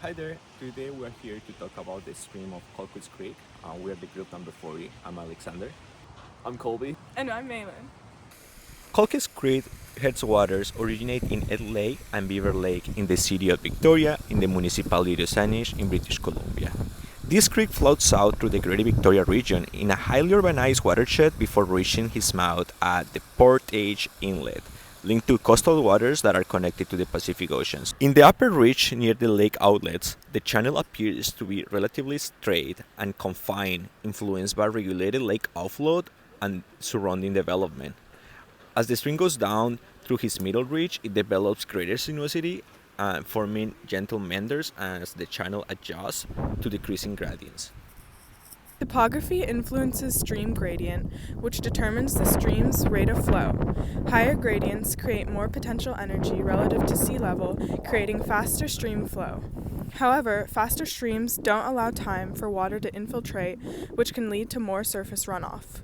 Hi there, today we're here to talk about the stream of Colquitz Creek. We're the group number 40. I'm Alexander. I'm Colby. And I'm Malin. Colquitz Creek headwaters originate in Ed Lake and Beaver Lake in the city of Victoria in the municipality of Saanich in British Columbia. This creek flows south through the Greater Victoria region in a highly urbanized watershed before reaching its mouth at the Portage Inlet, linked to coastal waters that are connected to the Pacific Oceans. In the upper reach near the lake outlets, the channel appears to be relatively straight and confined, influenced by regulated lake outflow and surrounding development. As the stream goes down through its middle reach, it develops greater sinuosity, forming gentle meanders as the channel adjusts to decreasing gradients. Topography influences stream gradient, which determines the stream's rate of flow. Higher gradients create more potential energy relative to sea level, creating faster stream flow. However, faster streams don't allow time for water to infiltrate, which can lead to more surface runoff.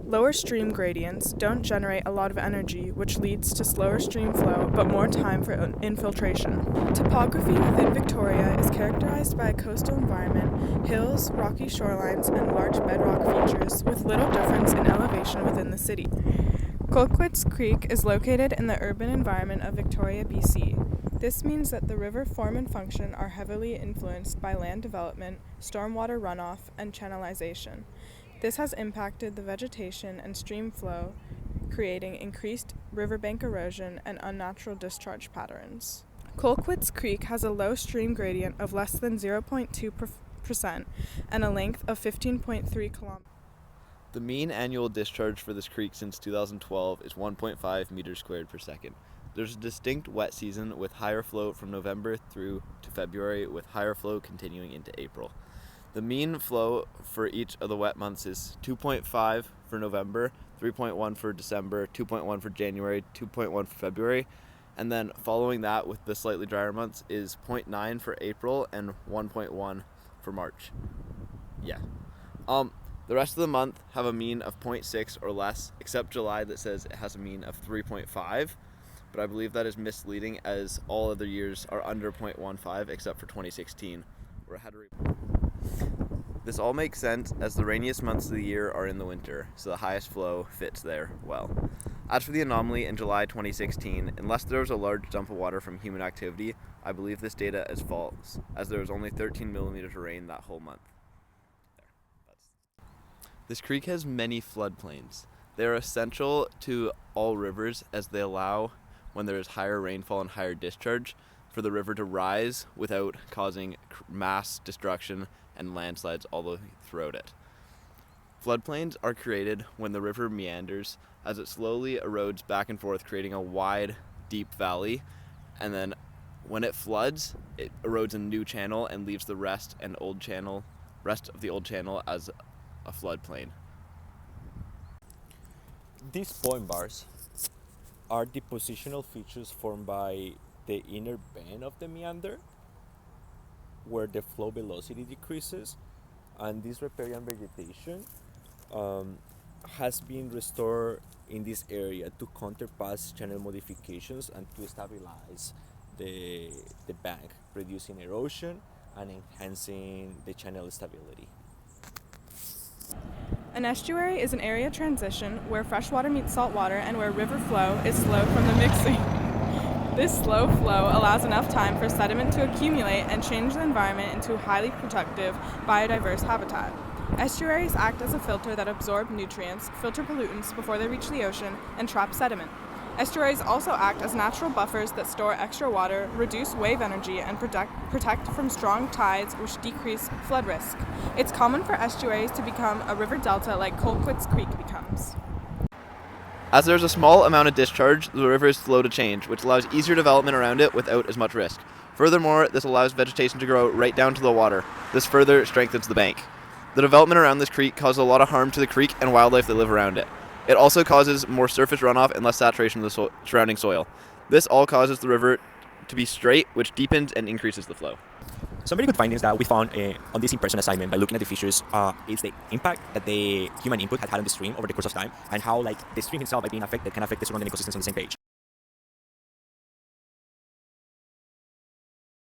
Lower stream gradients don't generate a lot of energy, which leads to slower stream flow but more time for infiltration. Topography within Victoria is characterized by a coastal environment, hills, rocky shorelines, and large bedrock features, with little difference in elevation within the city. Colquitz Creek is located in the urban environment of Victoria, BC. This means that the river form and function are heavily influenced by land development, stormwater runoff, and channelization. This has impacted the vegetation and stream flow, creating increased riverbank erosion and unnatural discharge patterns. Colquitz Creek has a low stream gradient of less than 0.2% and a length of 15.3 kilometers. The mean annual discharge for this creek since 2012 is 1.5 meters squared per second. There's a distinct wet season with higher flow from November through to February, with higher flow continuing into April. The mean flow for each of the wet months is 2.5 for November, 3.1 for December, 2.1 for January, 2.1 for February, and then following that with the slightly drier months is 0.9 for April and 1.1 for March. The rest of the month have a mean of 0.6 or less, except July that says it has a mean of 3.5, but I believe that is misleading as all other years are under 0.15 except for 2016, where it had a This all makes sense as the rainiest months of the year are in the winter, so the highest flow fits there well. As for the anomaly in July 2016, unless there was a large dump of water from human activity, I believe this data is false, as there was only 13 millimeters of rain that whole month. This creek has many floodplains. They are essential to all rivers as they allow, when there is higher rainfall and higher discharge, for the river to rise without causing mass destruction and landslides all the way throughout it. Floodplains are created when the river meanders as it slowly erodes back and forth, creating a wide, deep valley, and then when it floods, it erodes a new channel and leaves the rest of the old channel as a floodplain. These point bars are the positional features formed by the inner bend of the meander, where the flow velocity decreases, and this riparian vegetation has been restored in this area to counter past channel modifications and to stabilize the bank, reducing erosion and enhancing the channel stability. An estuary is an area transition where freshwater meets saltwater and where river flow is slow from the mixing. This slow flow allows enough time for sediment to accumulate and change the environment into a highly productive, biodiverse habitat. Estuaries act as a filter that absorb nutrients, filter pollutants before they reach the ocean, and trap sediment. Estuaries also act as natural buffers that store extra water, reduce wave energy, and protect from strong tides, which decrease flood risk. It's common for estuaries to become a river delta like Colquitz Creek becomes. As there is a small amount of discharge, the river is slow to change, which allows easier development around it without as much risk. Furthermore, this allows vegetation to grow right down to the water. This further strengthens the bank. The development around this creek causes a lot of harm to the creek and wildlife that live around it. It also causes more surface runoff and less saturation of the surrounding soil. This all causes the river to be straight, which deepens and increases the flow. Some very good findings that we found on this in-person assignment by looking at the features is the impact that the human input had on the stream over the course of time, and how the stream itself, by being affected, can affect the surrounding ecosystems on the same page.